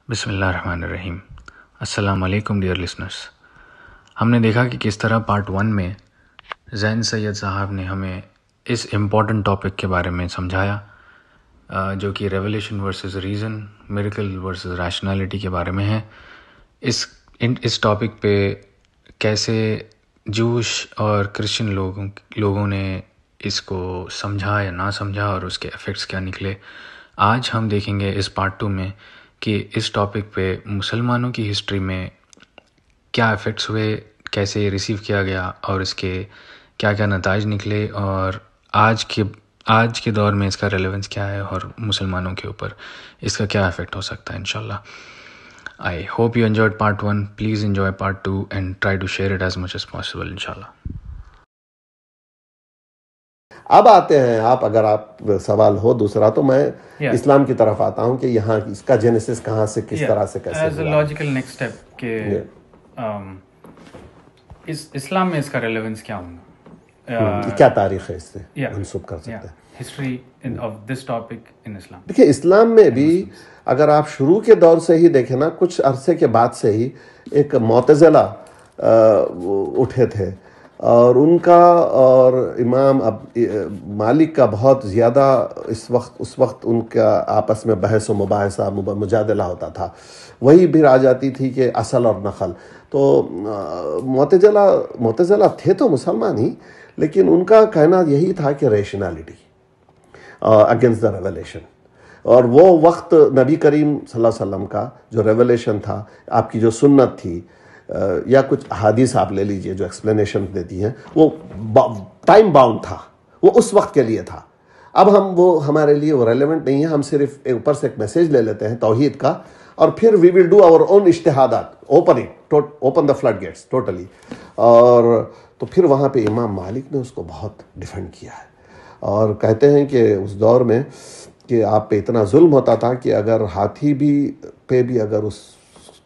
بسم اللہ الرحمن الرحیم۔ السلام علیکم ڈیئر لسنرس۔ ہم نے دیکھا کہ کس طرح پارٹ 1 میں زین سید صاحب نے ہمیں اس امپورٹنٹ ٹاپک کے بارے میں سمجھایا جو کہ revelation versus reason, miracle versus rationality کے بارے میں ہے۔ اس ٹاپک پہ کیسے جوش اور کرسچن لوگوں نے اس کو سمجھا یا نہ سمجھا اور اس کے ایفیکٹس کیا نکلے۔ آج ہم دیکھیں گے اس پارٹ 2 میں کہ اس ٹاپک پہ مسلمانوں کی ہسٹری میں کیا ایفیکٹس ہوئے، کیسے یہ ریسیو کیا گیا اور اس کے کیا کیا نتائج نکلے، اور آج کے دور میں اس کا ریلیونس کیا ہے اور مسلمانوں کے اوپر اس کا کیا ایفیکٹ ہو سکتا ہے انشاءاللہ۔ I hope you enjoyed part 1. Please enjoy part 2 and try to share it as much as possible inshallah. اب آتے ہیں اگر آپ سوال ہو دوسرا تو میں اسلام کی طرف آتا ہوں کہ یہاں اس کا جینیسس کہاں سے کس طرح سے کیسے as a logical next step کہ اسلام میں اس کا ریلیونس کیا ہوگا، کیا تاریخ ہے اس سے منسوب کر سکتے ہیں history of this topic in Islam. دیکھیے اسلام میں بھی اگر آپ شروع کے دور سے ہی دیکھیں نا، کچھ عرصے کے بعد سے ہی ایک معتزلہ اٹھے تھے، اور ان کا اور امام مالک کا بہت زیادہ اس وقت ان کا آپس میں بحث و مباحثہ مجادلہ ہوتا تھا۔ وہی بھی آ جاتی تھی کہ اصل اور نقل۔ تو معتزلہ تھے تو مسلمان ہی، لیکن ان کا کہنا یہی تھا کہ ریشنالٹی اگینسٹ دا ریولیشن، اور وہ وقت نبی کریم صلی اللہ علیہ وسلم کا جو ریولیشن تھا، آپ کی جو سنت تھی یا کچھ حدیث آپ لے لیجئے جو ایکسپلینیشن دیتی ہیں، وہ ٹائم باؤنڈ تھا، وہ اس وقت کے لیے تھا۔ اب ہمارے لیے وہ ریلیونٹ نہیں ہے، ہم صرف اوپر سے ایک میسیج لے لیتے ہیں توحید کا، اور پھر we will do our own اجتہادات، open the floodgates totally. اور تو پھر وہاں پہ امام مالک نے اس کو بہت ڈیفینڈ کیا ہے، اور کہتے ہیں کہ اس دور میں کہ آپ پہ اتنا ظلم ہوتا تھا کہ اگر ہاتھی پہ بھی اگر اس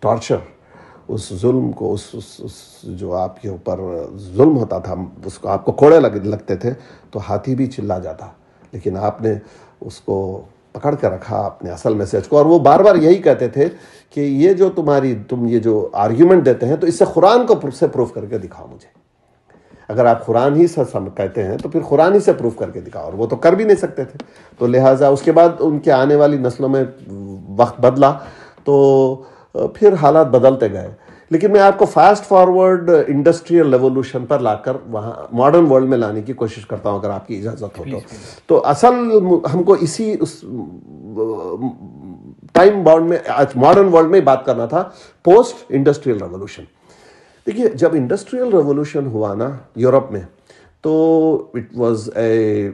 ٹارچر، اس ظلم کو، اس جو آپ کے اوپر ظلم ہوتا تھا، اس کو آپ کو کوڑے لگتے تھے تو ہاتھی بھی چلا جاتا، لیکن آپ نے اس کو پکڑ کے رکھا اپنے اصل میسیج کو۔ اور وہ بار بار یہی کہتے تھے کہ یہ جو تم یہ جو آرگیومنٹ دیتے ہیں تو اس سے قرآن کو سے پروف کر کے دکھاؤ مجھے۔ اگر آپ قرآن ہی سے کہتے ہیں تو پھر قرآن ہی سے پروف کر کے دکھاؤ، اور وہ تو کر بھی نہیں سکتے تھے۔ تو لہٰذا اس کے بعد ان کے آنے والی نسلوں میں وقت بدلا تو پھر حالات بدلتے گئے۔ لیکن میں آپ کو فاسٹ فارورڈ انڈسٹریل ریولوشن پر لا کر وہاں ماڈرن ورلڈ میں لانے کی کوشش کرتا ہوں اگر آپ کی اجازت ہو تو اصل ہم کو اسی ٹائم باؤنڈ میں آج ماڈرن ورلڈ میں بات کرنا تھا، پوسٹ انڈسٹریل ریولوشن۔ دیکھیے جب انڈسٹریل ریولوشن ہوا نا یورپ میں، تو it was a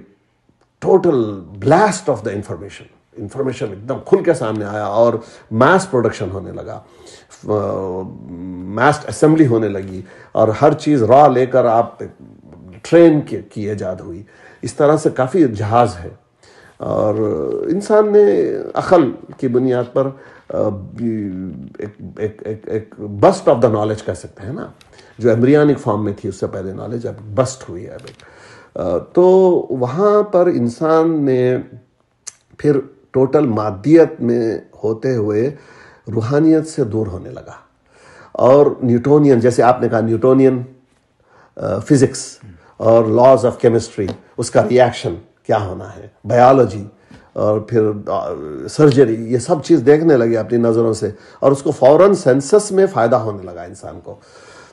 total blast of the information ایک دم کھل کے سامنے آیا، اور میس پروڈکشن ہونے لگا، میس اسمبلی ہونے لگی، اور ہر چیز را لے کر آپ ٹرین کی ایجاد ہوئی۔ اس طرح سے کافی جہاز ہے، اور انسان نے عقل کی بنیاد پر ایک بسٹ آف دا نالج کہہ سکتے ہیں نا، جو ایمبریونک فارم میں تھی اس سے پہلے نالج اب بسٹ ہوئی ہے۔ تو وہاں پر انسان نے پھر ٹوٹل مادیت میں ہوتے ہوئے روحانیت سے دور ہونے لگا، اور نیوٹونین، جیسے آپ نے کہا نیوٹونین فزکس اور لاز آف کیمسٹری، اس کا ریاکشن کیا ہونا ہے، بایولوجی، اور پھر سرجری، یہ سب چیز دیکھنے لگے اپنی نظروں سے، اور اس کو فوراً سینسس میں فائدہ ہونے لگا انسان کو۔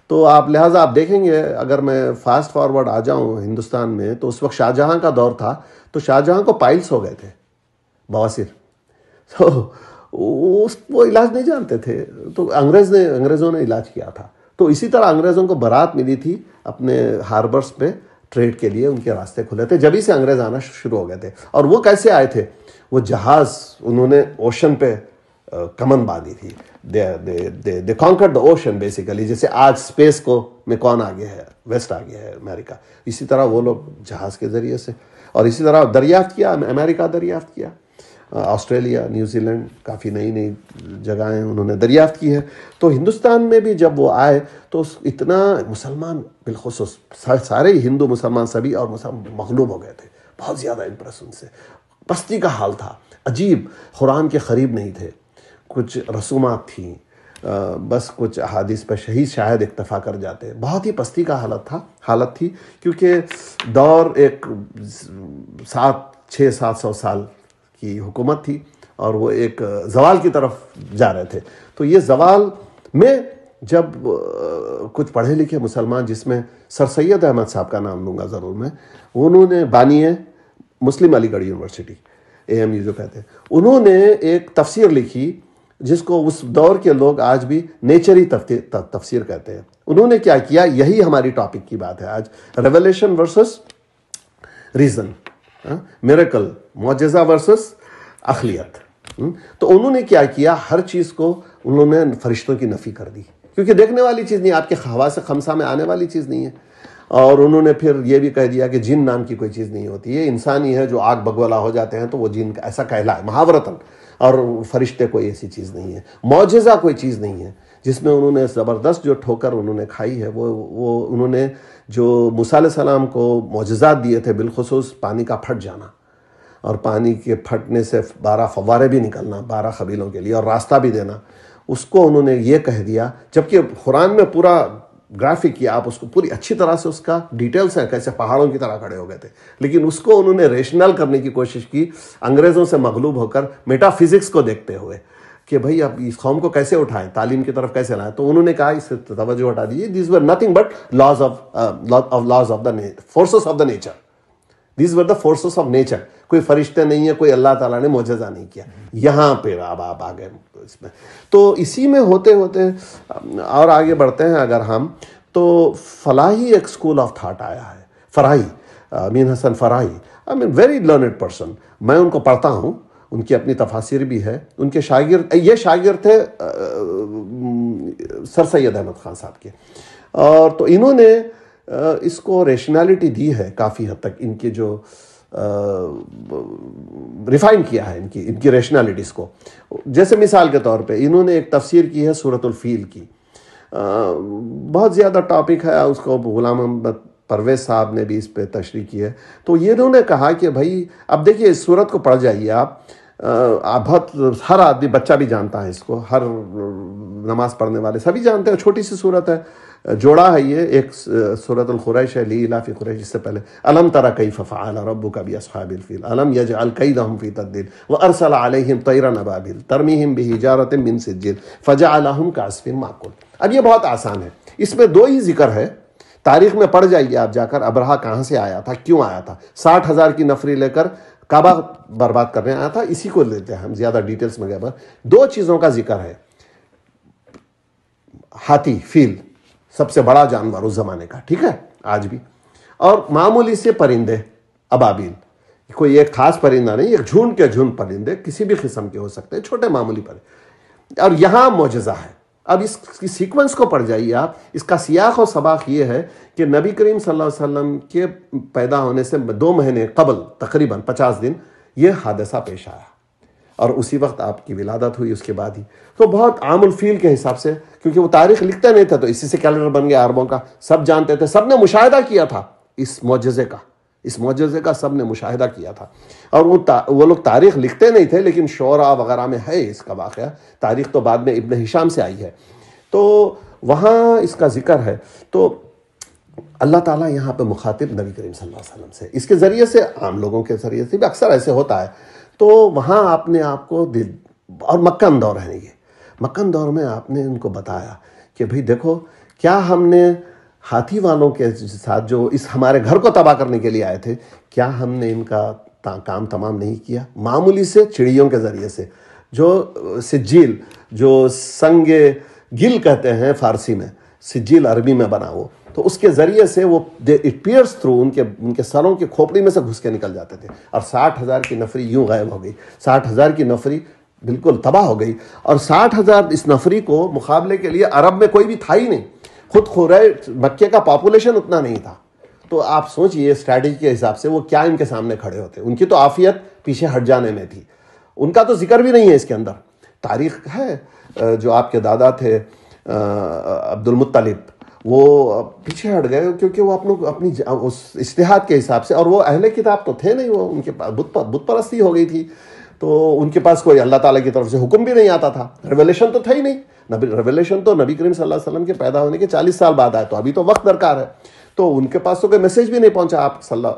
تو لہٰذا آپ دیکھیں گے، اگر میں فاسٹ فارورڈ آ جاؤں ہندوستان میں، تو اس وقت شاہجہاں کا دور تھا، تو شاہجہاں کو پائلس ہو گئے تھے، بواسیر، تو وہ علاج نہیں جانتے تھے، تو انگریزوں نے علاج کیا تھا۔ تو اسی طرح انگریزوں کو برات ملی تھی اپنے ہاربرس پہ ٹریڈ کے لیے، ان کے راستے کھلے تھے، جبھی سے انگریز آنا شروع ہو گئے تھے۔ اور وہ کیسے آئے تھے؟ وہ جہاز، انہوں نے اوشن پہ کمن باندھی تھی، دے کانکرڈ دا اوشن بیسیکلی، جیسے آج اسپیس میں کون آگے ہے؟ ویسٹ آگے ہے، امریکہ۔ اسی طرح وہ لوگ جہاز کے ذریعے سے، اور اسی طرح دریافت کیا، امریکہ دریافت کیا، آسٹریلیا، نیوزی لینڈ، کافی نئی جگہیں انہوں نے دریافت کی ہے۔ تو ہندوستان میں بھی جب وہ آئے تو اتنا مسلمان، بالخصوص سارے ہندو مسلمان سبھی اور مغلوب ہو گئے تھے، بہت زیادہ امپریس ان سے، پستی کا حال تھا، عجیب، قرآن کے قریب نہیں تھے، کچھ رسومات تھیں، بس کچھ احادیث پہ شاید اکتفا کر جاتے. بہت ہی پستی کا حالت تھی، کیونکہ دور ایک 600-700 سال کی حکومت تھی اور وہ ایک زوال کی طرف جا رہے تھے. تو یہ زوال میں جب کچھ پڑھے لکھے مسلمان، جس میں سر سید احمد صاحب کا نام لوں گا ضرور میں، انہوں نے بانی مسلم علی گڑھ یونیورسٹی AMU جو کہتے ہیں، انہوں نے ایک تفسیر لکھی جس کو اس دور کے لوگ آج بھی نیچری تفسیر کہتے ہیں. انہوں نے کیا کیا، یہی ہماری ٹاپک کی بات ہے آج، ریولیشن ورسس ریزن، میریکل، معجزہ ورسس اخلیت. تو انہوں نے کیا کیا، ہر چیز کو انہوں نے فرشتوں کی نفی کر دی، کیونکہ دیکھنے والی چیز نہیں، آپ کے حواس خمسہ میں آنے والی چیز نہیں ہے. اور انہوں نے پھر یہ بھی کہہ دیا کہ جن نام کی کوئی چیز نہیں ہوتی، یہ انسانی ہے جو آگ بگولا ہو جاتے ہیں تو وہ جن کا ایسا کہلائے محاورتاً، اور فرشتے کوئی ایسی چیز نہیں ہے. معجزہ کوئی چیز نہیں ہے. جس میں انہوں نے زبردست جو ٹھوکر انہوں نے کھائی ہے، وہ انہوں نے جو موسیٰ علیہ السلام کو معجزات دیے تھے، بالخصوص پانی کا پھٹ جانا، اور پانی کے پھٹنے سے 12 فوارے بھی نکلنا 12 قبیلوں کے لیے، اور راستہ بھی دینا، اس کو انہوں نے یہ کہہ دیا. جبکہ قرآن میں پورا گرافک کیا، آپ اس کو پوری اچھی طرح سے اس کا ڈیٹیلز ہیں، کیسے پہاڑوں کی طرح کھڑے ہو گئے تھے، لیکن اس کو انہوں نے ریشنل کرنے کی کوشش کی، انگریزوں سے مغلوب ہو کر میٹا فزکس کو دیکھتے ہوئے کہ بھئی اب اس قوم کو کیسے اٹھائیں، تعلیم کی طرف کیسے لائیں. تو انہوں نے کہا اس سے توجہ ہٹا دیجیے، these were nothing but laws of the forces of the nature. These were the forces of nature. کوئی فرشتے نہیں ہے، کوئی اللہ تعالیٰ نے معجزہ نہیں کیا. یہاں پہ اب آپ آ گئے اس میں. تو اسی میں ہوتے ہوتے اور آگے بڑھتے ہیں اگر ہم، تو فلاحی ایک اسکول آف تھاٹ آیا ہے. فراہی، امین حسن فراہی، ویری لرنڈ پرسن. میں ان کو پڑھتا ہوں، ان کی اپنی تفاسیر بھی ہے. ان کے یہ شاگرد تھے سر سید احمد خان صاحب کے، اور تو انہوں نے اس کو ریشنالٹی دی ہے کافی حد تک. ان کی جو ریفائن کیا ہے ان کی ریشنالٹیز کو. جیسے مثال کے طور پہ انہوں نے ایک تفسیر کی ہے سورۃ الفیل کی. بہت زیادہ ٹاپک ہے اس کو، غلام محمد پرویز صاحب نے بھی اس پہ تشریح کی ہے. تو یہ انہوں نے کہا کہ بھائی اب دیکھیے اس سورت کو پڑھ جائیے آپ بہت، ہر آدمی، بچہ بھی جانتا ہے اس کو، ہر نماز پڑھنے والے سبھی جانتے ہیں. چھوٹی سی سورت ہے، جوڑا ہے یہ ایک سورۃ القریش ہے، لیلا فی قریش. اس سے پہلے الم تر کیف فعل ربک باصحاب الفیل الم یجعل کیدہم فی تدلیل وارسل علیہم طیرا ابابیل ترمیہم بحجارۃ من سجیل فجعلہم کعصف مأکول. اب یہ بہت آسان ہے، اس میں 2 ہی ذکر ہے. تاریخ میں پڑھ جائیے آپ جا کر، ابرہا کہاں سے آیا تھا، کیوں آیا تھا، 60,000 کی نفری لے کر کعبہ برباد کرنے آیا تھا. اسی کو لیتے ہیں ہم، زیادہ ڈیٹیلز میں گئے. 2 چیزوں کا ذکر ہے، ہاتھی، فیل، سب سے بڑا جانور اس زمانے کا، ٹھیک ہے آج بھی، اور معمولی سے پرندے ابابیل. کوئی ایک خاص پرندہ نہیں، ایک جھنڈ کے جھنڈ پرندے کسی بھی قسم کے ہو سکتے ہیں، چھوٹے معمولی پرندے. اور یہاں معجزہ ہے. اب اس کی سیکوینس کو پڑھ جائیے آپ. اس کا سیاق و سباق یہ ہے کہ نبی کریم صلی اللہ علیہ وسلم کے پیدا ہونے سے 2 مہینے قبل، تقریباً 50 دن، یہ حادثہ پیش آیا، اور اسی وقت آپ کی ولادت ہوئی اس کے بعد ہی. تو بہت عام الفیل کے حساب سے، کیونکہ وہ تاریخ لکھتے نہیں تھے تو اسی سے کیلنڈر بن گیا عربوں کا. سب جانتے تھے، سب نے مشاہدہ کیا تھا اس معجزے کا سب نے مشاہدہ کیا تھا. اور وہ لوگ تاریخ لکھتے نہیں تھے، لیکن شعرا وغیرہ میں ہے اس کا واقعہ. تاریخ تو بعد میں ابن ہشام سے آئی ہے، تو وہاں اس کا ذکر ہے. تو اللہ تعالیٰ یہاں پہ مخاطب نبی کریم صلی اللہ علیہ وسلم سے، اس کے ذریعے سے، عام لوگوں کے ذریعے سے بھی اکثر ایسے ہوتا ہے. تو وہاں آپ نے آپ کو اور مکن دور ہے، یہ مکن دور میں آپ نے ان کو بتایا کہ بھئی دیکھو، کیا ہم نے ہاتھی والوں کے ساتھ جو اس ہمارے گھر کو تباہ کرنے کے لیے آئے تھے، کیا ہم نے ان کا کام تمام نہیں کیا؟ معمولی سے چڑیوں کے ذریعے سے، جو سجیل، جو سنگ گل کہتے ہیں فارسی میں، سجیل عربی میں بنا وہ، تو اس کے ذریعے سے وہ اٹ پیئرس تھرو، ان کے سروں کی کھوپڑی میں سے گھس کے نکل جاتے تھے. اور 60,000 کی نفری یوں غائب ہو گئی. 60,000 کی نفری بالکل تباہ ہو گئی. اور 60,000 اس نفری کو مقابلے کے لیے عرب میں کوئی بھی تھا ہی نہیں. خود قریش، مکے کا پاپولیشن اتنا نہیں تھا. تو آپ سوچئے اسٹریٹجی کے حساب سے وہ کیا ان کے سامنے کھڑے ہوتے. ان کی تو عافیت پیچھے ہٹ جانے میں تھی، ان کا تو ذکر بھی نہیں ہے اس کے اندر. تاریخ ہے، جو آپ کے دادا تھے عبد المطلب، وہ پیچھے ہٹ گئے کیونکہ وہ اپنی اس اجتہاد کے حساب سے، اور وہ اہل کتاب تو تھے نہیں، وہ ان کے بت پرستی ہو گئی تھی. تو ان کے پاس کوئی اللہ تعالیٰ کی طرف سے حکم بھی نہیں آتا تھا، ریولیشن تو تھا ہی نہیں. ریولیشن تو نبی کریم صلی اللہ علیہ وسلم کے پیدا ہونے کے 40 سال بعد آئے، تو ابھی تو وقت درکار ہے. تو ان کے پاس تو کوئی میسج بھی نہیں پہنچا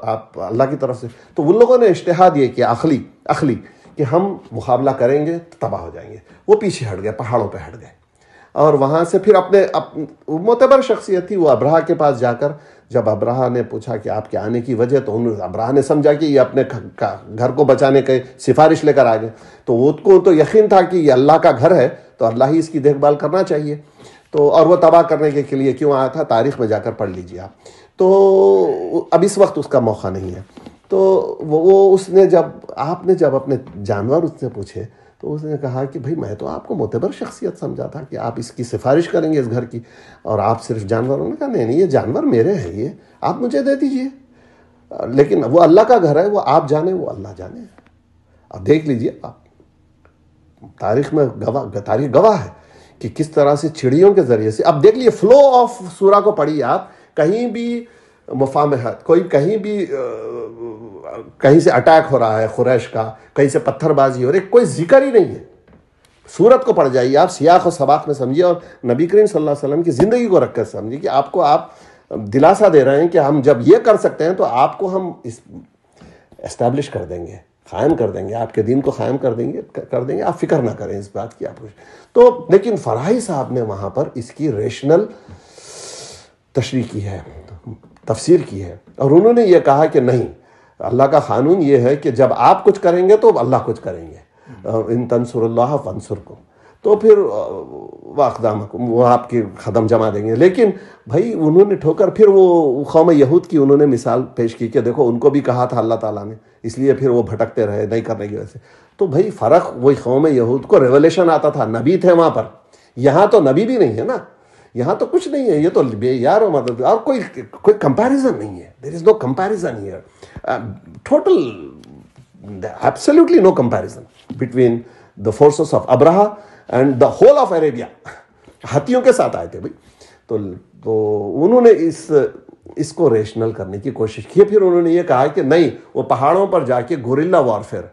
آپ اللہ کی طرف سے. تو ان لوگوں نے اجتہاد یہ کیا عقلی کہ ہم مقابلہ کریں گے تو تباہ ہو جائیں گے. وہ پیچھے ہٹ گئے، پہاڑوں پہ ہٹ گئے، اور وہاں سے پھر اپنے معتبر شخصیت تھی وہ ابرہہ کے پاس جا کر جب ابرہہ نے پوچھا کہ آپ کے آنے کی وجہ، تو ابرہہ نے سمجھا کہ یہ اپنے گھر کو بچانے کے سفارش لے کر آ گئے. تو وہ کو تو یقین تھا کہ یہ اللہ کا گھر ہے تو اللہ ہی اس کی دیکھ بھال کرنا چاہیے. تو اور وہ تباہ کرنے کے لیے کیوں آیا تھا، تاریخ میں جا کر پڑھ لیجیے آپ. تو اب اس وقت اس کا موقع نہیں ہے. تو وہ اس نے جب اپنے جانور اس سے پوچھے تو اس نے کہا کہ بھائی میں تو آپ کو معتبر شخصیت سمجھا تھا کہ آپ اس کی سفارش کریں گے اس گھر کی، اور آپ صرف جانوروں نے کہا نہیں یہ جانور میرے ہیں، یہ آپ مجھے دے دیجئے، لیکن وہ اللہ کا گھر ہے، وہ آپ جانے وہ اللہ جانے. اب دیکھ لیجئے آپ، تاریخ گواہ ہے کہ کس طرح سے چڑیوں کے ذریعے سے. اب دیکھ لیجئے فلو آف سورہ کو پڑھیے آپ، کہیں بھی مفاہمت، کوئی کہیں سے اٹیک ہو رہا ہے قریش کا، کہیں سے پتھر بازی ہو رہی، کوئی ذکر ہی نہیں ہے. سورت کو پڑھ جائیے آپ، سیاق و سباق میں سمجھیے، اور نبی کریم صلی اللہ علیہ وسلم کی زندگی کو رکھ کر سمجھیے کہ آپ دلاسا دے رہے ہیں کہ ہم جب یہ کر سکتے ہیں تو آپ کو ہم اسٹیبلش کر دیں گے، قائم کر دیں گے، آپ کے دین کو قائم کر دیں گے. آپ فکر نہ کریں اس بات کی. آپ تو لیکن فراہی صاحب نے وہاں پر اس کی ریشنل تشریح کی ہے، تفسیر کی ہے، اور انہوں نے یہ کہا کہ نہیں، اللہ کا قانون یہ ہے کہ جب آپ کچھ کریں گے تو اللہ کچھ کریں گے. ان تنصر اللہ فانصرکم، تو پھر واقدامکم، وہ آپ کے قدم جما دیں گے. لیکن بھائی انہوں نے ٹھوکر پھر وہ قوم یہود کی انہوں نے مثال پیش کی کہ دیکھو ان کو بھی کہا تھا اللہ تعالیٰ نے، اس لیے پھر وہ بھٹکتے رہے نہیں کرنے کی وجہ سے. تو بھائی فرق، وہی قوم یہود کو ریولیشن آتا تھا، نبی تھے وہاں پر، یہاں تو نبی بھی نہیں ہے نا، یہاں تو کچھ نہیں ہے، یہ تو بے یار مطلب، اور کوئی کمپیریزن نہیں ہے. There is no comparison here, total absolutely no comparison between the forces of Abraha and the whole of Arabia. ہاتھیوں کے ساتھ آئے تھے بھائی. تو انہوں نے اس کو ریشنل کرنے کی کوشش کی. پھر انہوں نے یہ کہا کہ نہیں، وہ پہاڑوں پر جا کے گوریلا وارفیئر،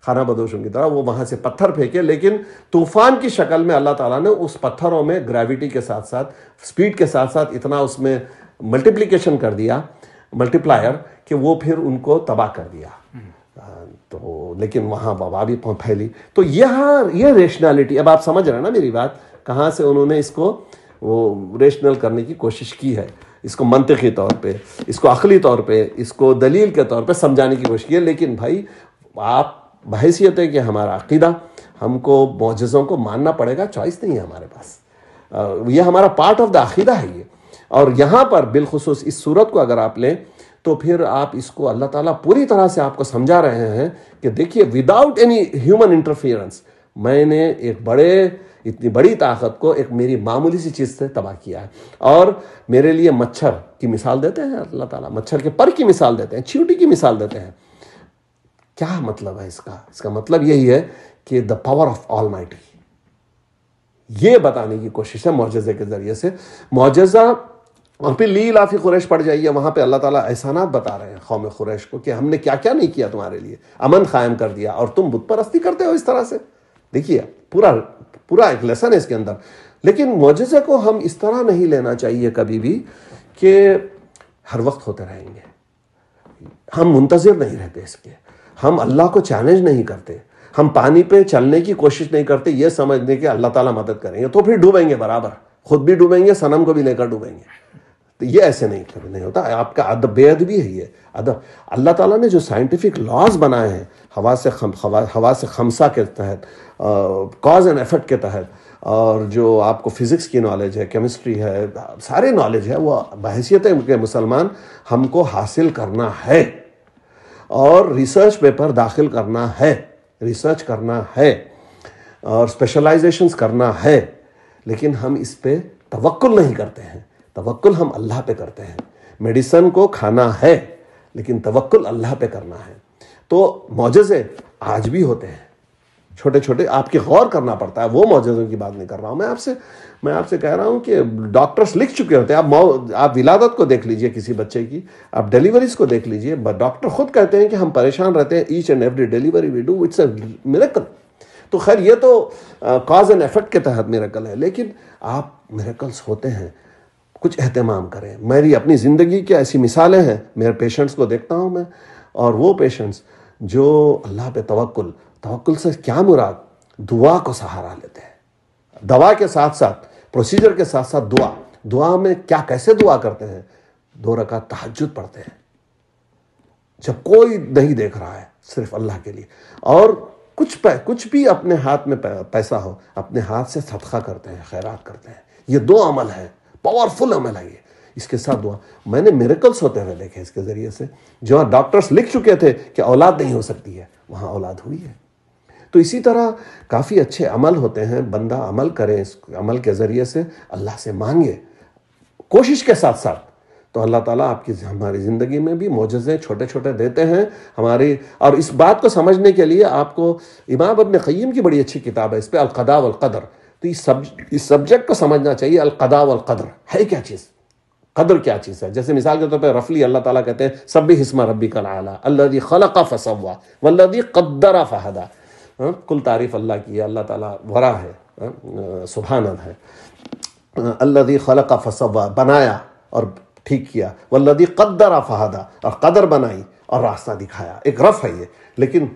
خانہ بدوشوں کی طرح وہ وہاں سے پتھر پھینکے، لیکن طوفان کی شکل میں اللہ تعالیٰ نے اس پتھروں میں گریویٹی کے ساتھ ساتھ، اسپیڈ کے ساتھ ساتھ اتنا اس میں ملٹیپلیکیشن کر دیا، ملٹیپلائر، کہ وہ پھر ان کو تباہ کر دیا. تو لیکن وہاں وبا بھی پھیلی. تو یہ ریشنالٹی، اب آپ سمجھ رہے ہیں نا میری بات، کہاں سے انہوں نے اس کو وہ ریشنل کرنے کی کوشش کی ہے، اس کو منطقی طور پہ، اس کو عقلی طور پہ، اس کو دلیل کے طور پہ سمجھانے کی کوشش کی ہے. لیکن بھائی آپ بحیثیت ہے کہ ہمارا عقیدہ، ہم کو معجزوں کو ماننا پڑے گا، چوائس نہیں ہے ہمارے پاس، یہ ہمارا پارٹ آف دا عقیدہ ہے یہ. اور یہاں پر بالخصوص اس صورت کو اگر آپ لیں تو پھر آپ اس کو اللہ تعالیٰ پوری طرح سے آپ کو سمجھا رہے ہیں کہ دیکھیے وداؤٹ اینی ہیومن انٹرفیئرنس میں نے اتنی بڑی طاقت کو ایک میری معمولی سی چیز سے تباہ کیا ہے. اور میرے لیے مچھر کی مثال دیتے ہیں اللہ تعالیٰ، مچھر کے پر کی مثال دیتے ہیں، چیونٹی کی مثال دیتے ہیں. کیا مطلب ہے اس کا مطلب یہی ہے کہ the power of all mighty, یہ بتانے کی کوشش ہے معجزے کے ذریعے سے. معجزہ، اور پھر لی لافی قریش پڑ جائیے، وہاں پہ اللہ تعالیٰ احسانات بتا رہے ہیں قوم قریش کو کہ ہم نے کیا کیا نہیں کیا تمہارے لیے، امن قائم کر دیا اور تم بت پرستی کرتے ہو اس طرح سے. دیکھیے پورا ایک لیسن ہے اس کے اندر. لیکن معجزے کو ہم اس طرح نہیں لینا چاہیے کبھی بھی کہ ہر وقت ہوتے رہیں گے. ہم منتظر نہیں رہتے اس کے، ہم اللہ کو چیلنج نہیں کرتے، ہم پانی پہ چلنے کی کوشش نہیں کرتے یہ سمجھنے کہ اللہ تعالیٰ مدد کریں گے تو پھر ڈوبیں گے، برابر خود بھی ڈوبیں گے، صنم کو بھی لے کر ڈوبیں گے. تو یہ ایسے نہیں ہوتا. آپ کا ادب، بے ادبی ہے یہ ادب. اللہ تعالیٰ نے جو سائنٹیفک لاز بنائے ہیں حواس خمسہ کے تحت، کاز اینڈ ایفیکٹ کے تحت، اور جو آپ کو فزکس کی نالج ہے، کیمسٹری ہے، سارے نالج ہے، وہ بحیثیت کے مسلمان ہم کو حاصل کرنا ہے اور ریسرچ پیپر داخل کرنا ہے، ریسرچ کرنا ہے اور اسپیشلائزیشنز کرنا ہے. لیکن ہم اس پہ توکل نہیں کرتے ہیں. توکل ہم اللہ پہ کرتے ہیں. میڈیسن کو کھانا ہے لیکن توکل اللہ پہ کرنا ہے. تو معجزے آج بھی ہوتے ہیں، چھوٹے چھوٹے آپ کے غور کرنا پڑتا ہے. وہ معجزوں کی بات نہیں کر رہا ہوں میں آپ سے کہہ رہا ہوں کہ ڈاکٹرز لکھ چکے ہوتے ہیں. آپ ولادت کو دیکھ لیجئے کسی بچے کی, آپ ڈیلیوریز کو دیکھ لیجئے, ڈاکٹر خود کہتے ہیں کہ ہم پریشان رہتے ہیں, each and every delivery we do it's a miracle. تو خیر یہ تو کاز اینڈ ایفیکٹ کے تحت میریکل ہے, لیکن آپ میریکلز ہوتے ہیں, کچھ اہتمام کریں. میری اپنی زندگی کی ایسی مثالیں ہیں, میرے پیشنٹس کو دیکھتا ہوں میں, اور وہ پیشنٹس جو اللہ پہ توکل سے کیا مراد, دعا کو سہارا لیتے ہیں. دوا کے ساتھ ساتھ, پروسیجر کے ساتھ ساتھ دعا میں کیا کیسے دعا کرتے ہیں, 2 رکعت تہجد پڑھتے ہیں جب کوئی نہیں دیکھ رہا ہے, صرف اللہ کے لیے. اور کچھ بھی اپنے ہاتھ میں پیسہ ہو, اپنے ہاتھ سے صدقہ کرتے ہیں, خیرات کرتے ہیں. یہ 2 عمل ہیں, پاورفل عمل ہے یہ. اس کے ساتھ دعا, میں نے میریکلز ہوتے ہوئے دیکھے اس کے ذریعے سے. جہاں ڈاکٹرز لکھ چکے تھے کہ اولاد نہیں ہو سکتی ہے, وہاں اولاد ہوئی ہے. تو اسی طرح کافی اچھے عمل ہوتے ہیں, بندہ عمل کرے, اس عمل کے ذریعے سے اللہ سے مانگے کوشش کے ساتھ ساتھ, تو اللہ تعالیٰ ہماری زندگی میں بھی معجزے چھوٹے چھوٹے دیتے ہیں ہماری. اور اس بات کو سمجھنے کے لیے آپ کو امام ابن قیم کی بڑی اچھی کتاب ہے اس پہ, القضاء والقدر. تو اس سبجیکٹ کو سمجھنا چاہیے, القضاء والقدر ہے کیا چیز, قدر کیا چیز ہے. جیسے مثال کے طور پہ رفلی اللہ تعالیٰ کہتے ہیں سبح اسم ربک الاعلی الذی خلق فسوی والذی قدر فہدی. کل تعریف اللہ کی ہے, اللہ تعالیٰ ورا ہے, سبحان ہے. الذی خلق فسوی, بنایا اور ٹھیک کیا, والذی قدر فہدی, اور قدر بنائی اور راستہ دکھایا. ایک رف ہے یہ. لیکن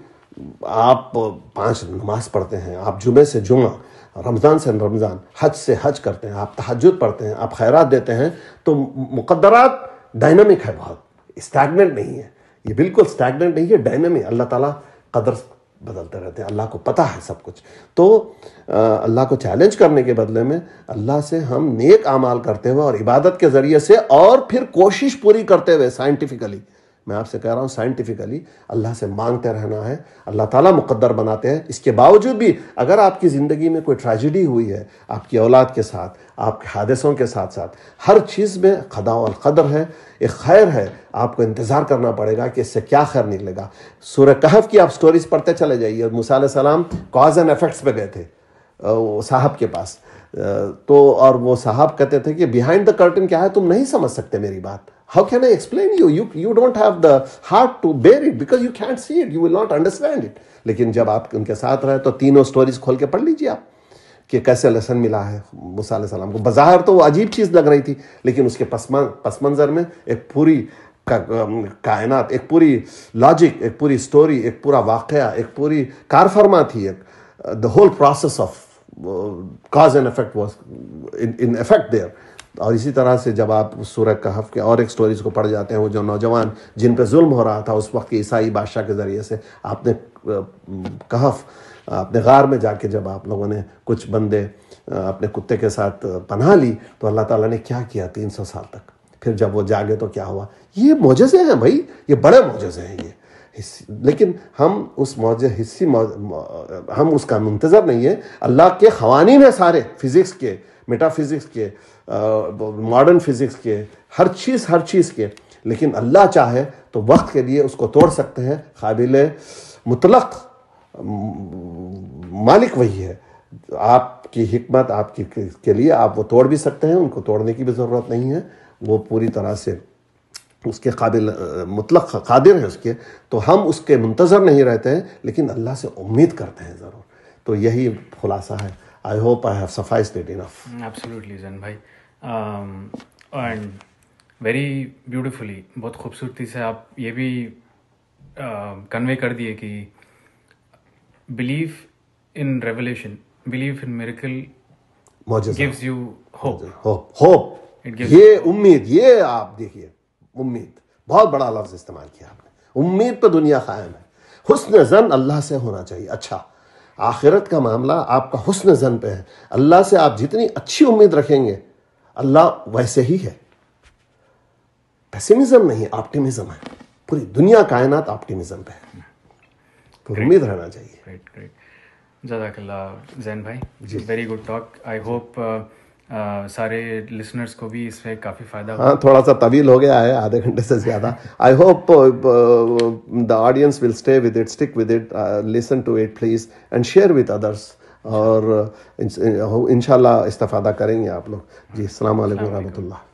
آپ 5 نماز پڑھتے ہیں, آپ جمعے سے جمعہ, رمضان سے رمضان, حج سے حج کرتے ہیں, آپ تہجد پڑھتے ہیں, آپ خیرات دیتے ہیں, تو مقدرات ڈائنامک ہے, بہت اسٹیگننٹ نہیں ہے. یہ بالکل اسٹیگننٹ نہیں ہے, ڈائنامک. اللہ تعالیٰ قدر بدلتے رہتے ہیں, اللہ کو پتہ ہے سب کچھ. تو اللہ کو چیلنج کرنے کے بدلے میں اللہ سے ہم نیک اعمال کرتے ہوئے اور عبادت کے ذریعے سے, اور پھر کوشش پوری کرتے ہوئے سائنٹیفکلی, میں آپ سے کہہ رہا ہوں سائنٹیفکلی اللہ سے مانگتے رہنا ہے. اللہ تعالیٰ مقدر بناتے ہیں. اس کے باوجود بھی اگر آپ کی زندگی میں کوئی ٹریجڈی ہوئی ہے, آپ کی اولاد کے ساتھ, آپ کے حادثوں کے ساتھ ساتھ, ہر چیز میں قضاء والقدر ہے, ایک خیر ہے. آپ کو انتظار کرنا پڑے گا کہ اس سے کیا خیر نکلے گا. سورہ کہف کی آپ سٹوریز پڑھتے چلے جائیے. موسیٰ علیہ السلام کاز اینڈ ایفیکٹس پہ گئے تھے صاحب کے پاس, تو اور وہ صاحب کہتے تھے کہ بیہائنڈ دا کرٹن کیا ہے, تم نہیں سمجھ سکتے میری بات. How can I explain you? You don't have the heart to bear it because you can't see it. You will not understand it. لیکن جب آپ ان کے ساتھ رہے تو تینوں سٹوریز کھول کے پڑھ لیجیے آپ کہ کیسے لیسن ملا ہے موسیٰ علیہ السلام کو. بظاہر تو وہ عجیب چیز لگ رہی تھی, لیکن اس کے پس منظر میں ایک پوری کائنات, ایک پوری لاجک, ایک پوری سٹوری, ایک پورا واقعہ, ایک پوری کار فرما تھی. the whole process of cause and effect was in effect there. اور اسی طرح سے جب آپ سورہ کہف کے اور ایک سٹوریز کو پڑھ جاتے ہیں, وہ جو نوجوان جن پہ ظلم ہو رہا تھا اس وقت کے عیسائی بادشاہ کے ذریعے سے, آپ نے کہف اپنے غار میں جا کے جب آپ لوگوں نے کچھ بندے اپنے کتے کے ساتھ پناہ لی, تو اللہ تعالیٰ نے کیا کیا 300 سال تک. پھر جب وہ جاگے تو کیا ہوا. یہ معجزے ہیں بھائی, یہ بڑے معجزے ہیں یہ. لیکن ہم اس ہم اس کا منتظر نہیں ہے. اللہ کے قوانین ہیں سارے, فزکس کے, میٹا فزکس کے, ماڈرن فزکس کے, ہر چیز کے. لیکن اللہ چاہے تو وقت کے لیے اس کو توڑ سکتے ہیں. قابل مطلق مالک وہی ہے. آپ کی حکمت آپ کے لیے آپ وہ توڑ بھی سکتے ہیں, ان کو توڑنے کی بھی ضرورت نہیں ہے. وہ پوری طرح سے اس کے قابل مطلق قادر ہے اس کے. تو ہم اس کے منتظر نہیں رہتے ہیں, لیکن اللہ سے امید کرتے ہیں ضرور. تو یہی خلاصہ ہے. I hope I have sufficed it enough. Absolutely Zain bhai. And very beautifully, بہت خوبصورتی سے آپ یہ بھی کنوے کر دیے کہ belief in revelation, belief in miracle gives you hope. hope. یہ امید, یہ آپ دیکھیے امید, بہت بڑا لفظ استعمال کیا آپ نے. امید پہ دنیا قائم ہے. حسن ظن اللہ سے ہونا چاہیے. اچھا, آخرت کا معاملہ آپ کا حسن ظن پہ ہے. اللہ سے آپ جتنی اچھی امید رکھیں گے, اللہ ویسے ہی ہے. پیسیمزم نہیں, آپٹیمزم ہے. پوری دنیا کائنات آپٹیمزم پہ ہے, تو امید رہنا چاہیے. گریٹ. جزاک اللہ زین بھائی, very good talk. I hope سارے لسنرز کو بھی اس سے کافی فائدہ ہوا. ہاں تھوڑا سا طویل ہو گیا ہے, آدھے گھنٹے سے زیادہ. I hope the audience will stay with it, stick with it, listen to it please and share with others, اور انشاءاللہ استفادہ کریں گے آپ لوگ. جی السلام علیکم و رحمۃ اللہ.